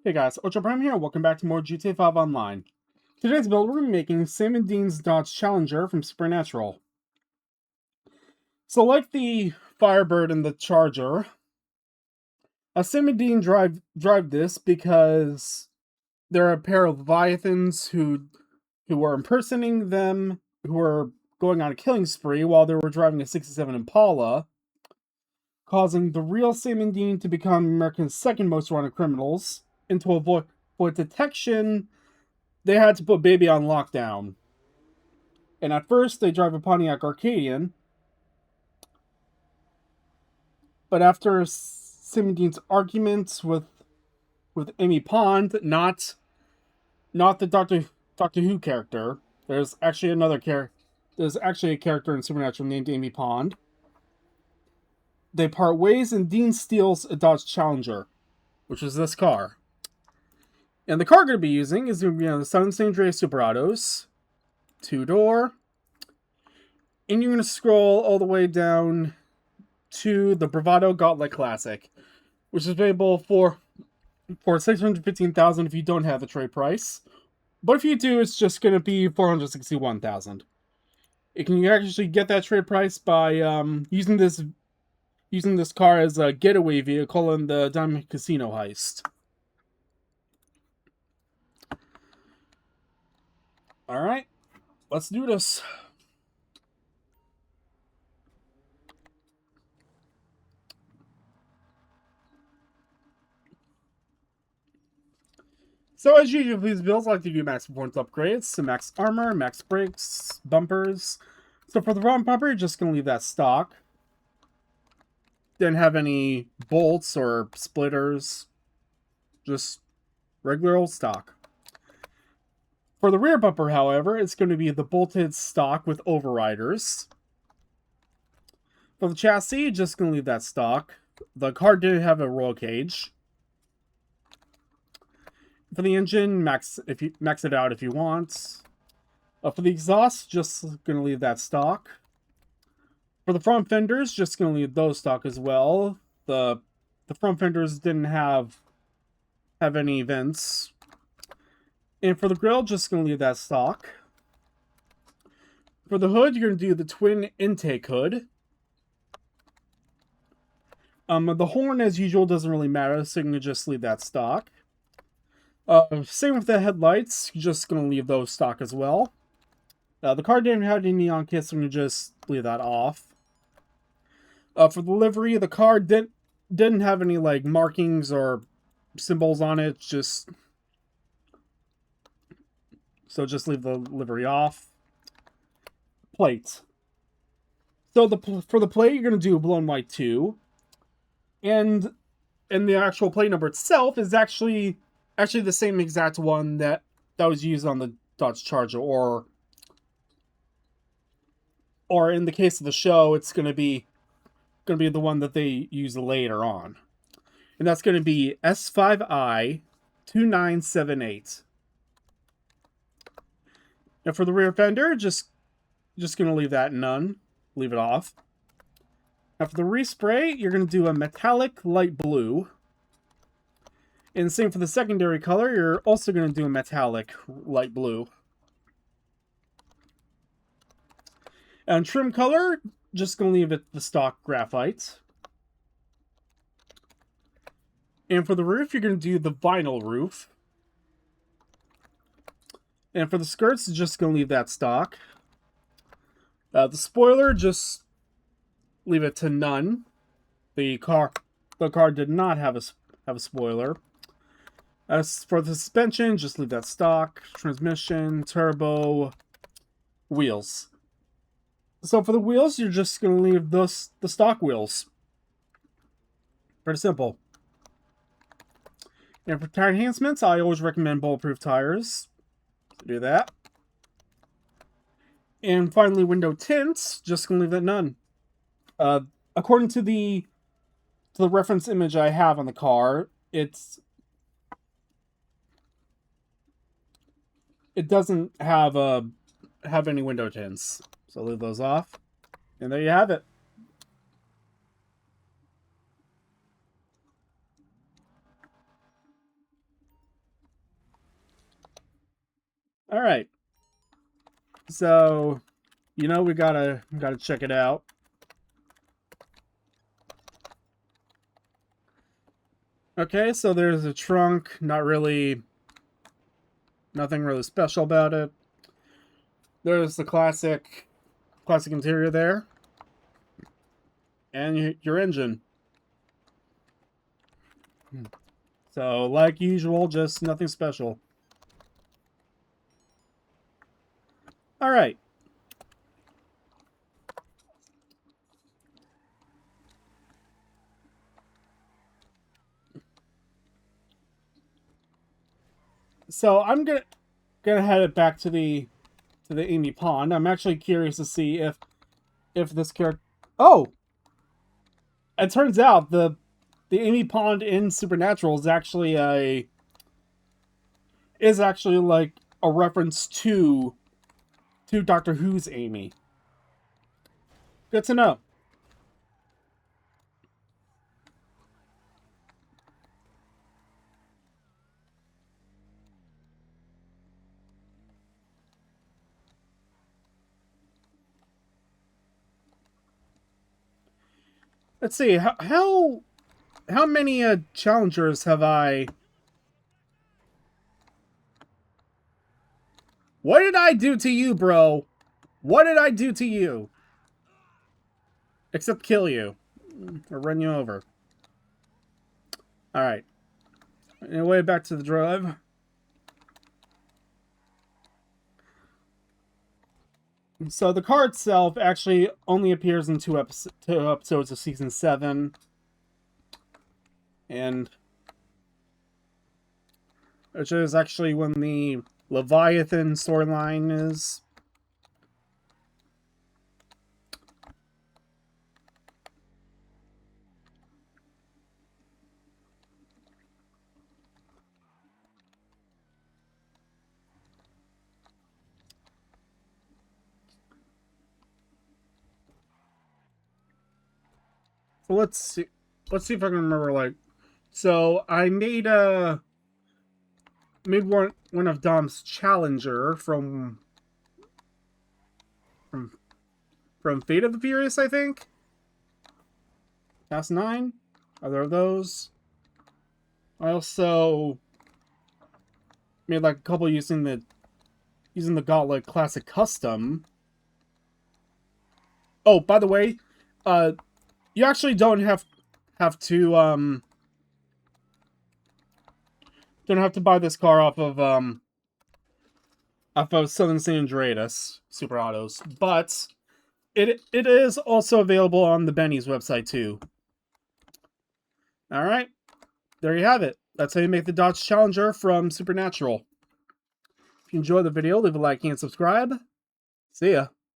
Hey guys, Ultra Prime here, welcome back to more GTA 5 Online. Today's build, we're making Sam and Dean's Dodge Challenger from Supernatural. So like the Firebird and the Charger, Sam and Dean drive this because there are a pair of Leviathans who were impersonating them, who were going on a killing spree while they were driving a 67 Impala, causing the real Sam and Dean to become America's second most wanted criminals, and to avoid detection, they had to put Baby on lockdown. And at first, they drive a Pontiac Arcadian. But after Sam and Dean's arguments with Amy Pond, not the Doctor Who character, there's actually another character. There's actually a character in Supernatural named Amy Pond. They part ways, and Dean steals a Dodge Challenger, which is this car. And the car I'm going to be using is going to be the San Andreas Superados, 2-door. And you're going to scroll all the way down to the Bravado Gauntlet Classic, which is available for $615,000 if you don't have the trade price. But if you do, it's just going to be $461,000. You can actually get that trade price by using this car as a getaway vehicle in the Diamond Casino heist. Alright, let's do this. So as usual for these builds, I like to do max performance upgrades, so max armor, max brakes, bumpers. So for the front bumper, you're just going to leave that stock. Didn't have any bolts or splitters, just regular old stock. For the rear bumper, however, it's going to be the bolted stock with overriders. For the chassis, just going to leave that stock. The car did have a roll cage. For the engine, max it out if you want. For the exhaust, just going to leave that stock. For the front fenders, just going to leave those stock as well. The front fenders didn't have any vents. And for the grille, just going to leave that stock. For the hood, you're going to do the twin intake hood. The horn, as usual, doesn't really matter, so you can just leave that stock. Same with the headlights, you're just going to leave those stock as well. The car didn't have any neon kits, so I'm going to just leave that off. For the livery, the car didn't have any like markings or symbols on it, so just leave the livery off. Plate. So for the plate, you're going to do blue and white 2. And the actual plate number itself is actually the same exact one that was used on the Dodge Charger, or in the case of the show, it's going to be the one that they use later on. And that's going to be S5I 2978. Now for the rear fender, just going to leave that none. Leave it off. Now for the respray, you're going to do a metallic light blue. And same for the secondary color, you're also going to do a metallic light blue. And trim color, just going to leave it the stock graphite. And for the roof, you're going to do the vinyl roof. And for the skirts, just going to leave that stock. The spoiler, just leave it to none. The car did not have a spoiler. As for the suspension, just leave that stock. Transmission, turbo, wheels. So for the wheels, you're just going to leave the stock wheels. Pretty simple. And for tire enhancements, I always recommend bulletproof tires. So do that. And finally, window tints, just going to leave that none. According to the reference image I have on the car, it doesn't have any window tints, so leave those off. And there you have it. All right. So, we gotta check it out. Okay, so there's a trunk. Nothing really special about it. There's the classic interior there, and your engine. So, like usual, just nothing special. All right. So I'm gonna head it back to the Amy Pond. I'm actually curious to see if this character. Oh, it turns out the Amy Pond in Supernatural is actually like a reference to Doctor Who's Amy. Good to know. Let's see how many challengers have I. What did I do to you, bro? What did I do to you? Except kill you or run you over. All right. Anyway, back to the drive. So the car itself actually only appears in two episodes of season 7, and which is actually when the Leviathan storyline is. So let's see if I can remember. Like, so I made one of Dom's Challenger from Fate of the Furious, I think. Fast 9. Are there those? I also made like a couple using the Gauntlet Classic Custom. Oh, by the way, you actually don't have to don't have to buy this car off of Southern San Andreas Super Autos, but it is also available on the Benny's website too. All right, there you have it. That's how you make the Dodge Challenger from Supernatural. If you enjoyed the video, leave a like and subscribe. See ya.